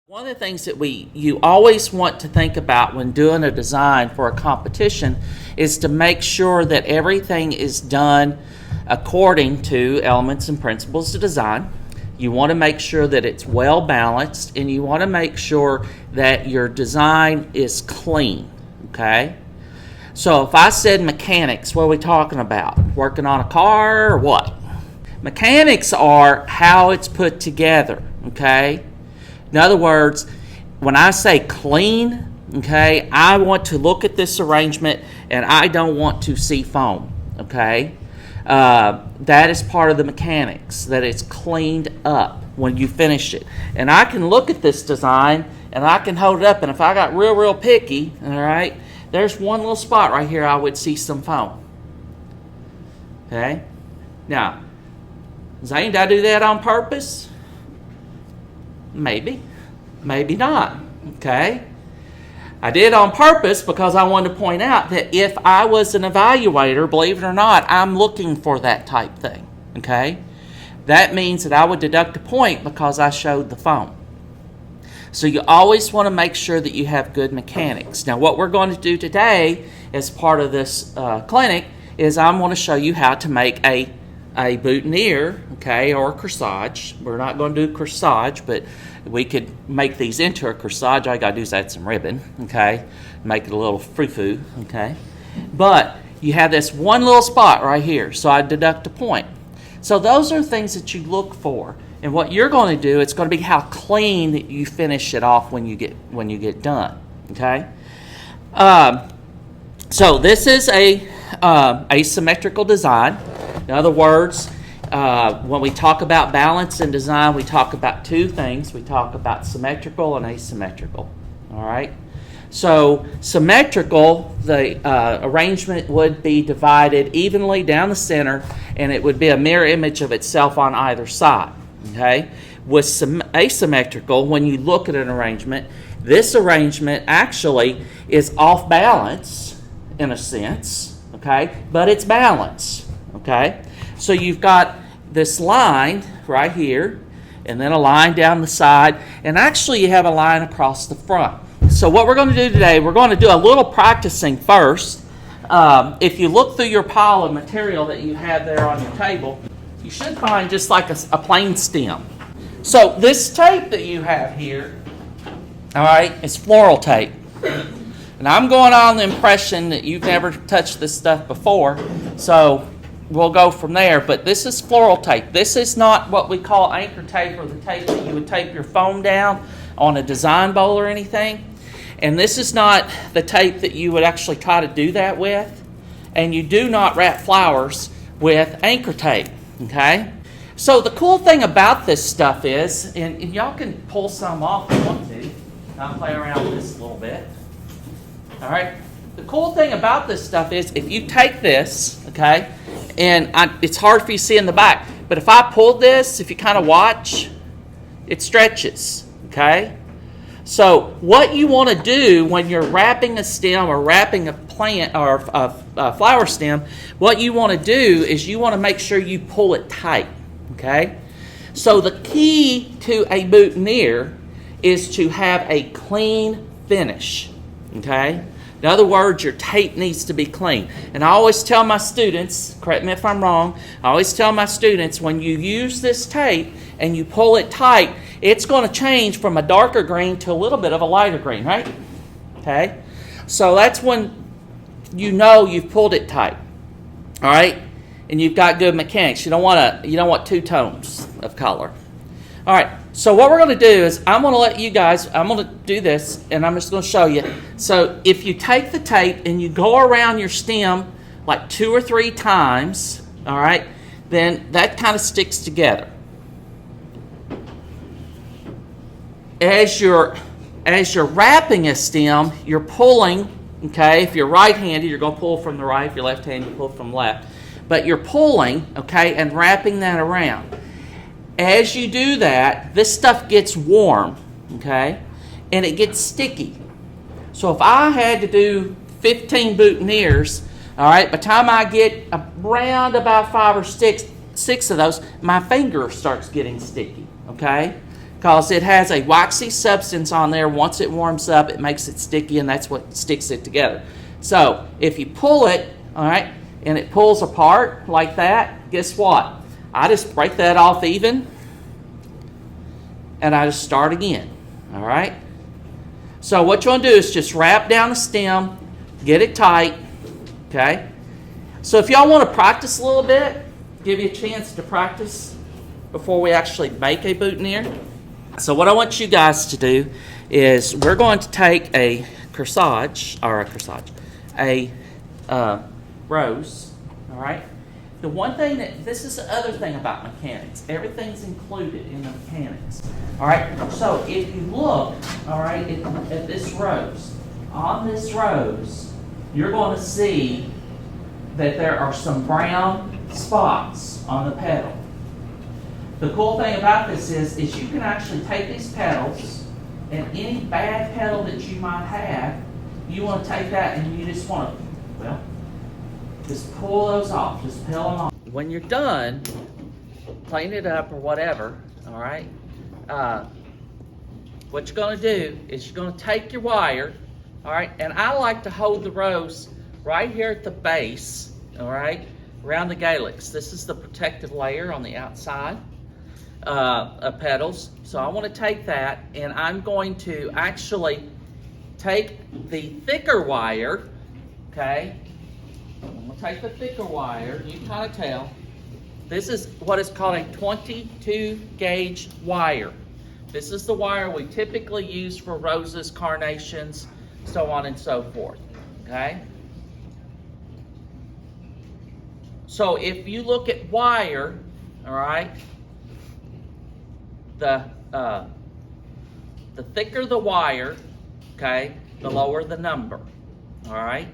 One of the things that you always want to think about when doing a design for a competition is to make sure that everything is done according to elements and principles of design. You want to make sure that it's well balanced, and you want to make sure that your design is clean, okay? So if I said mechanics, what are we talking about? Working on a car or what? Mechanics are how it's put together, okay? In other words, when I say clean, okay, I want to look at this arrangement and I don't want to see foam, okay? That is part of the mechanics, that it's cleaned up when you finish it. And I can look at this design and I can hold it up, and if I got real picky, all right, there's one little spot right here I would see some foam. Okay? Now, Zane, did I do that on purpose? Maybe. Maybe not. Okay? I did on purpose because I wanted to point out that if I was an evaluator, believe it or not, I'm looking for that type thing. Okay? That means that I would deduct a point because I showed the foam. So you always want to make sure that you have good mechanics. Now, what we're going to do today as part of this clinic is I'm going to show you how to make a boutonniere, okay, or a corsage. We're not going to do corsage, but we could make these into a corsage. All I got to do is add some ribbon, okay, make it a little frou-frou, okay. But you have this one little spot right here, so I deduct a point. So those are things that you look for. And what you're going to do, it's going to be how clean that you finish it off when you get done, okay. So this is a asymmetrical design. In other words, when we talk about balance in design, we talk about two things. We talk about symmetrical and asymmetrical. All right? So symmetrical, the arrangement would be divided evenly down the center, and it would be a mirror image of itself on either side. Okay? With asymmetrical, when you look at an arrangement, this arrangement actually is off balance in a sense, okay? But it's balanced. Okay, so you've got this line right here, and then a line down the side, and actually you have a line across the front. So what we're going to do today, we're going to do a little practicing first. If you look through your pile of material that you have there on your table, you should find just like a plain stem. So this tape that you have here, all right, is floral tape. And I'm going on the impression that you've never touched this stuff before, so we'll go from there, but this is floral tape. This is not what we call anchor tape, or the tape that you would tape your foam down on a design bowl or anything. And this is not the tape that you would actually try to do that with. And you do not wrap flowers with anchor tape, okay? So the cool thing about this stuff is, and y'all can pull some off if you want to. I'll play around with this a little bit. All right? The cool thing about this stuff is if you take this, okay, and it's hard for you to see in the back, but if I pulled this, if you kind of watch, it stretches, okay? So what you want to do when you're wrapping a stem or wrapping a plant or a flower stem, what you want to do is you want to make sure you pull it tight, okay? So the key to a boutonniere is to have a clean finish, okay? In other words, your tape needs to be clean. And I always tell my students, correct me if I'm wrong, I always tell my students when you use this tape and you pull it tight, it's going to change from a darker green to a little bit of a lighter green, right? Okay? So that's when you know you've pulled it tight. All right? And you've got good mechanics. You don't want two tones of color. All right, so what we're going to do is I'm going to let you guys, I'm going to do this, and I'm just going to show you. So if you take the tape and you go around your stem like 2 or 3 times, all right, then that kind of sticks together. As you're wrapping a stem, you're pulling, okay, if you're right-handed, you're going to pull from the right. If you're left-handed, you pull from the left. But you're pulling, okay, and wrapping that around. As you do that, this stuff gets warm, okay, and it gets sticky. So if I had to do 15 boutonnieres, all right, by the time I get around about 5 or 6 of those, my finger starts getting sticky, okay? because it has a waxy substance on there. Once it warms up, it makes it sticky, and that's what sticks it together. So if you pull it, all right, and it pulls apart like that, guess what? I just break that off even, and I just start again, all right? So what you want to do is just wrap down the stem, get it tight, okay? So if y'all want to practice a little bit, give you a chance to practice before we actually make a boutonniere. So what I want you guys to do is we're going to take a rose, all right? The one thing this is the other thing about mechanics. Everything's included in the mechanics, all right? So if you look, all right, at this rose, on this rose, you're going to see that there are some brown spots on the petal. The cool thing about this is you can actually take these petals, and any bad petal that you might have, you want to take that and you just want to, well, just pull those off, just peel them off. When you're done, clean it up or whatever, all right? What you're going to do is you're going to take your wire, all right? And I like to hold the rose right here at the base, all right, around the calyx. This is the protective layer on the outside of petals. So I want to take that, and I'm going to actually take the thicker wire, okay? I'm going to take the thicker wire. You can kind of tell. This is what is called a 22 gauge wire. This is the wire we typically use for roses, carnations, so on and so forth, okay? So if you look at wire, all right, the thicker the wire, okay, the lower the number, all right?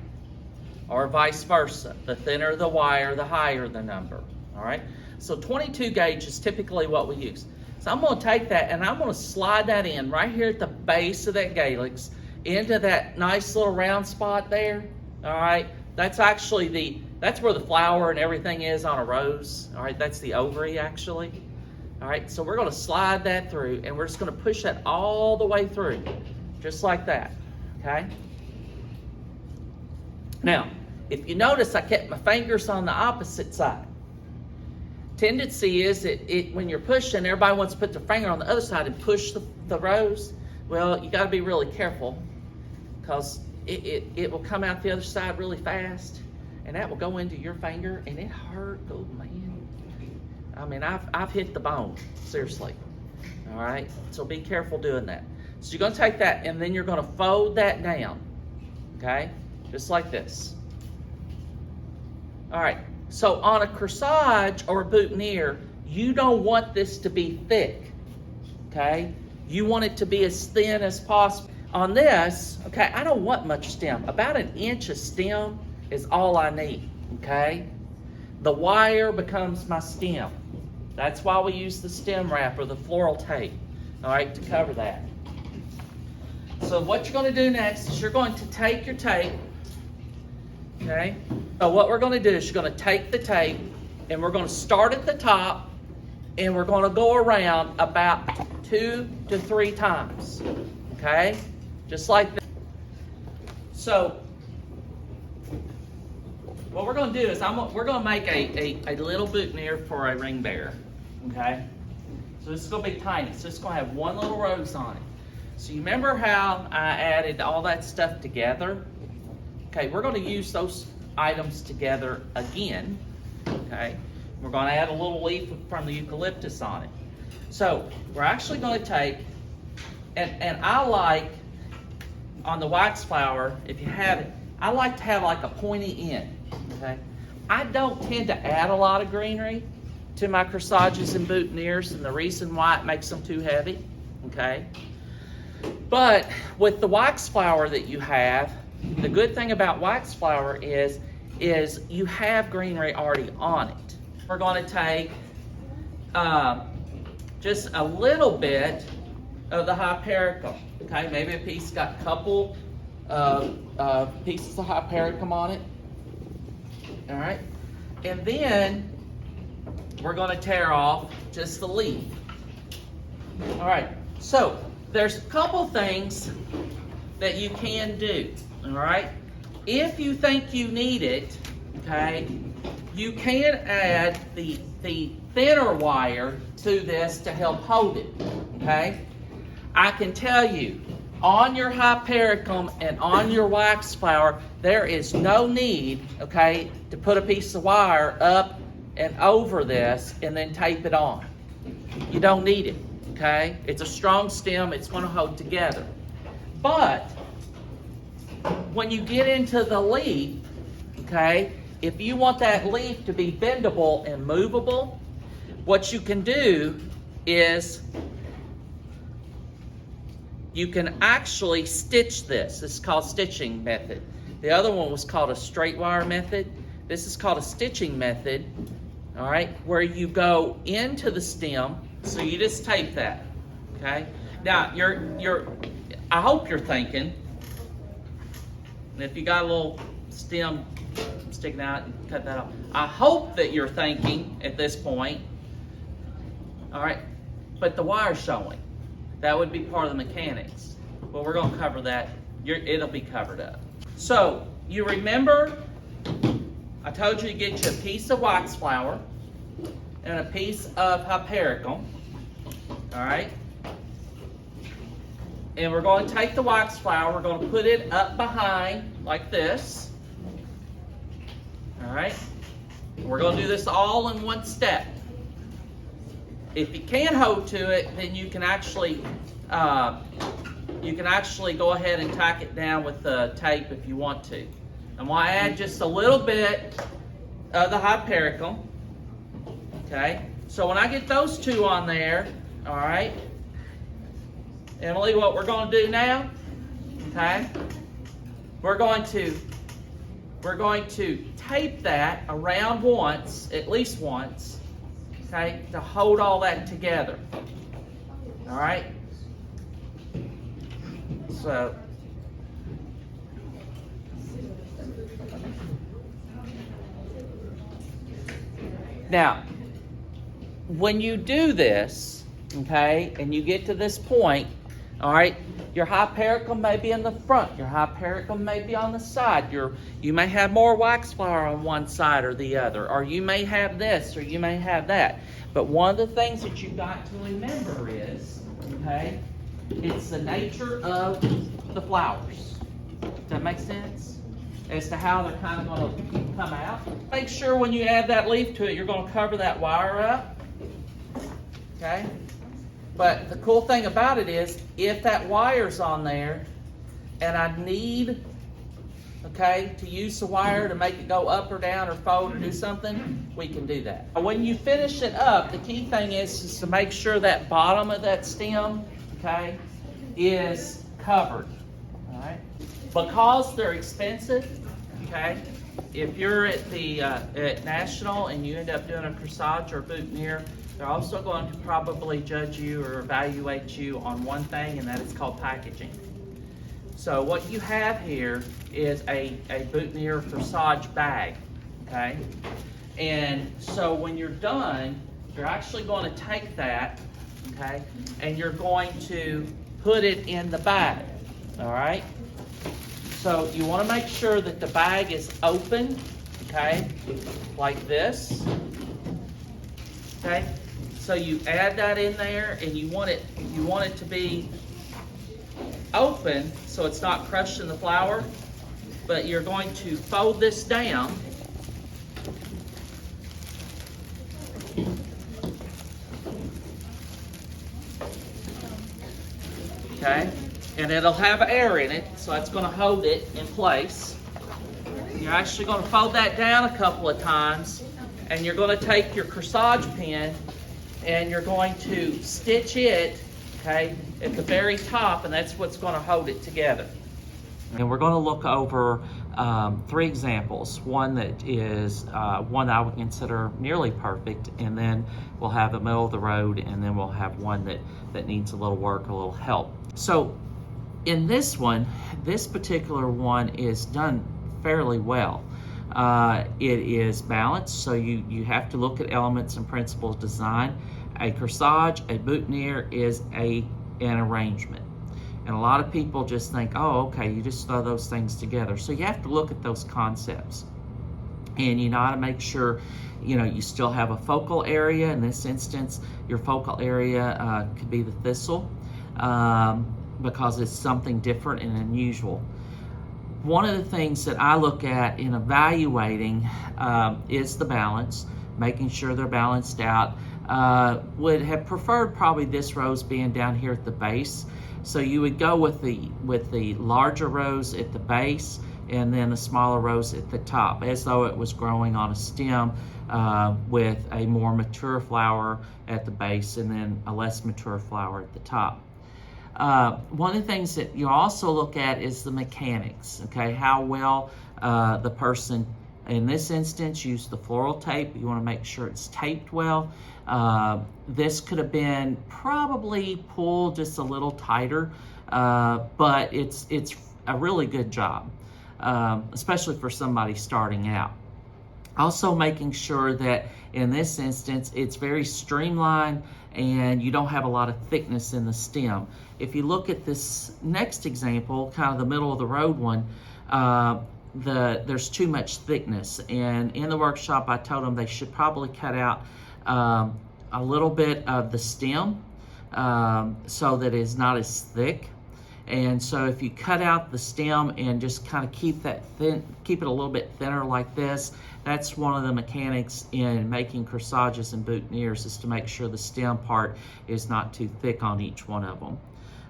Or vice versa. The thinner the wire, the higher the number, all right? So 22 gauge is typically what we use. So I'm going to take that and I'm going to slide that in right here at the base of that calyx into that nice little round spot there, all right? That's actually that's where the flower and everything is on a rose, all right? That's the ovary actually. All right, so we're going to slide that through, and we're just going to push that all the way through, just like that, okay? Now, if you notice, I kept my fingers on the opposite side. Tendency is that when you're pushing, everybody wants to put their finger on the other side and push the rose. Well, you got to be really careful, because it will come out the other side really fast, and that will go into your finger, and it hurt. Oh, man. I mean, I've hit the bone, seriously, all right? So be careful doing that. So you're going to take that, and then you're going to fold that down, okay? Just like this. All right, so on a corsage or a boutonniere, you don't want this to be thick, okay? You want it to be as thin as possible. On this, okay, I don't want much stem. About 1 inch of stem is all I need, okay? The wire becomes my stem. That's why we use the stem wrap or the floral tape, all right, to cover that. So what you're going to do next is you're going to take your tape, okay? So what we're going to do is you're going to take the tape, and we're going to start at the top, and we're going to go around about 2 to 3 times, okay? Just like that. So what we're going to do is we're going to make a little boutonniere for a ring bearer, okay? So this is going to be tiny. So it's going to have one little rose on it. So you remember how I added all that stuff together? Okay, we're going to use those items together again, okay? We're going to add a little leaf from the eucalyptus on it. So we're actually going to take, and I like, on the wax flower, if you have it, I like to have like a pointy end, okay? I don't tend to add a lot of greenery to my corsages and boutonnieres, and the reason why it makes them too heavy, okay? But with the wax flower that you have, the good thing about wax flower is you have greenery already on it. We're going to take just a little bit of the hypericum, okay? Maybe a piece got a couple pieces of hypericum on it, all right? And then we're going to tear off just the leaf, All right, so there's a couple things that you can do, all right? If you think you need it, okay, you can add the thinner wire to this to help hold it, okay? I can tell you, on your hypericum and on your wax flower, there is no need, okay, to put a piece of wire up and over this and then tape it on. You don't need it, okay? It's a strong stem, it's going to hold together. But when you get into the leaf, okay, if you want that leaf to be bendable and movable, what you can do is you can actually stitch this. This is called stitching method. The other one was called a straight wire method. This is called a stitching method, all right, where you go into the stem, so you just tape that, okay? Now, I hope you're thinking, if you got a little stem sticking out, and cut that off. I hope that you're thinking at this point, all right, but the wire's showing. That would be part of the mechanics. Well, we're going to cover that. It'll be covered up. So, you remember, I told you to get you a piece of wax flower and a piece of hypericum, all right? And we're going to take the wax flower, we're going to put it up behind like this, all right? We're going to do this all in one step. If you can't hold to it, then you can actually go ahead and tack it down with the tape if you want to. I'm going to add just a little bit of the hypericum. Okay, so when I get those two on there, all right, Emily, what we're going to do now, okay, we're going to tape that around once, at least once. Okay, to hold all that together. All right. So now, when you do this, okay, and you get to this point, all right, your hypericum may be in the front, your hypericum may be on the side, you may have more wax flower on one side or the other, or you may have this or you may have that. But one of the things that you've got to remember is, okay, it's the nature of the flowers. Does that make sense? As to how they're kind of going to come out. Make sure when you add that leaf to it, you're going to cover that wire up. Okay? But the cool thing about it is, if that wire's on there, and I need, okay, to use the wire to make it go up or down or fold or do something, we can do that. When you finish it up, the key thing is to make sure that bottom of that stem, okay, is covered. All right? Because they're expensive, okay, if you're at the at National and you end up doing a corsage or boutonniere, they're also going to probably judge you or evaluate you on one thing, and that is called packaging. So what you have here is a boutonniere corsage bag, okay? And so when you're done, you're actually going to take that, okay, and you're going to put it in the bag, all right? So you want to make sure that the bag is open, okay, like this, okay? So you add that in there, and you want it to be open so it's not crushed in the flower, but you're going to fold this down. Okay, and it'll have air in it, so it's going to hold it in place. You're actually going to fold that down a couple of times, and you're going to take your corsage pin and you're going to stitch it, okay, at the very top, and that's what's going to hold it together. And we're going to look over 3 examples. One that is one I would consider nearly perfect, and then we'll have a middle of the road, and then we'll have one that needs a little work, a little help. So in this one, this particular one is done fairly well. It is balanced, so you have to look at elements and principles design. A corsage, a boutonniere is an arrangement. And a lot of people just think, oh, okay, you just throw those things together. So you have to look at those concepts. And you know how to make sure, you know, you still have a focal area. In this instance, your focal area could be the thistle because it's something different and unusual. One of the things that I look at in evaluating is the balance, making sure they're balanced out. Would have preferred probably this rose being down here at the base. So you would go with the larger rose at the base and then the smaller rose at the top, as though it was growing on a stem with a more mature flower at the base and then a less mature flower at the top. One of the things that you also look at is the mechanics, okay? How well the person, in this instance, used the floral tape. You want to make sure it's taped well. This could have been probably pulled just a little tighter, but it's a really good job, especially for somebody starting out. Also making sure that in this instance it's very streamlined and you don't have a lot of thickness in the stem. If you look at this next example, kind of the middle of the road one, there's too much thickness, and in the workshop I told them they should probably cut out a little bit of the stem so that it's not as thick. And so if you cut out the stem and just kind of keep it a little bit thinner like this, that's one of the mechanics in making corsages and boutonnieres, is to make sure the stem part is not too thick on each one of them.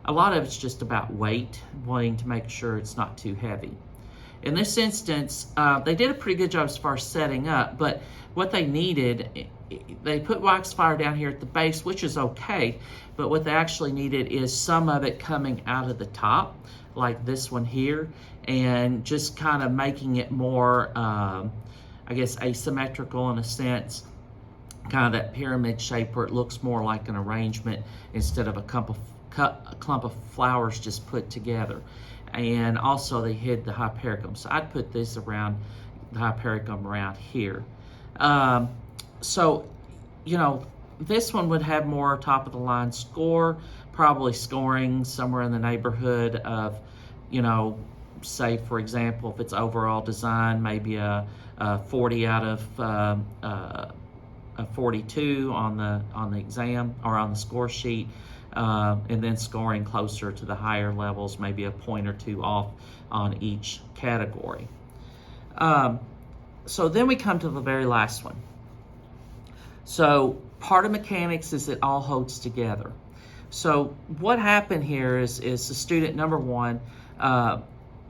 A lot of it's just about weight, wanting to make sure it's not too heavy. In this instance, they did a pretty good job as far as setting up, but what they needed, they put wax fire down here at the base, which is okay, but what they actually needed is some of it coming out of the top, like this one here, and just kind of making it more, I guess, asymmetrical in a sense, kind of that pyramid shape where it looks more like an arrangement instead of a clump of flowers just put together. And also they hid the hypericum. So I'd put this around the hypericum around here. So, you know, this one would have more top of the line score, probably scoring somewhere in the neighborhood of, you know, say for example, if it's overall design, maybe a 40 out of a 42 on the exam or on the score sheet. And then scoring closer to the higher levels, maybe a point or two off on each category. So then we come to the very last one. So part of mechanics is it all holds together. So what happened here is the student number one,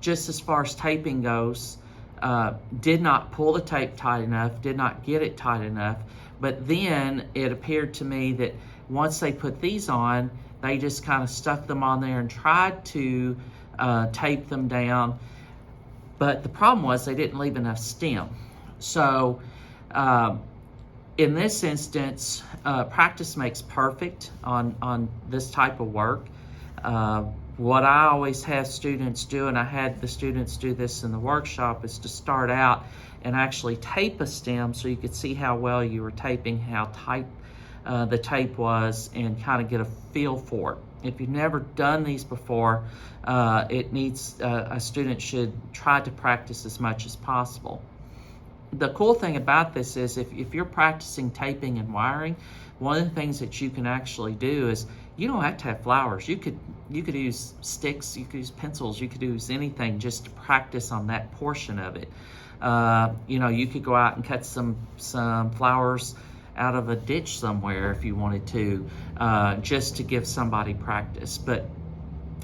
just as far as taping goes, did not pull the tape tight enough, did not get it tight enough, but then it appeared to me that once they put these on, they just kind of stuck them on there and tried to tape them down. But the problem was they didn't leave enough stem. So in this instance, practice makes perfect on this type of work. What I always have students do, and I had the students do this in the workshop, is to start out and actually tape a stem so you could see how well you were taping, how tight the tape was, and kind of get a feel for it. If you've never done these before, a student should try to practice as much as possible. The cool thing about this is if you're practicing taping and wiring, one of the things that you can actually do is you don't have to have flowers. You could use sticks, you could use pencils, you could use anything just to practice on that portion of it. You know, you could go out and cut some flowers out of a ditch somewhere if you wanted to, just to give somebody practice. But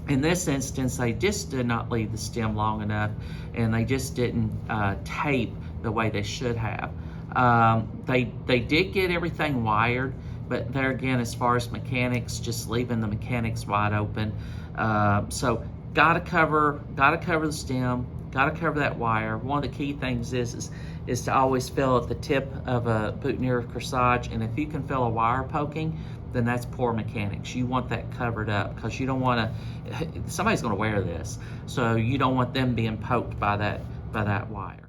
in this instance, they just did not leave the stem long enough, and they just didn't tape the way they should have. They did get everything wired, but there again, as far as mechanics, just leaving the mechanics wide open. So gotta cover the stem, gotta cover that wire. One of the key things is to always feel at the tip of a boutonniere corsage, and if you can feel a wire poking, then that's poor mechanics. You want that covered up because you don't want to, somebody's going to wear this, so you don't want them being poked by that wire.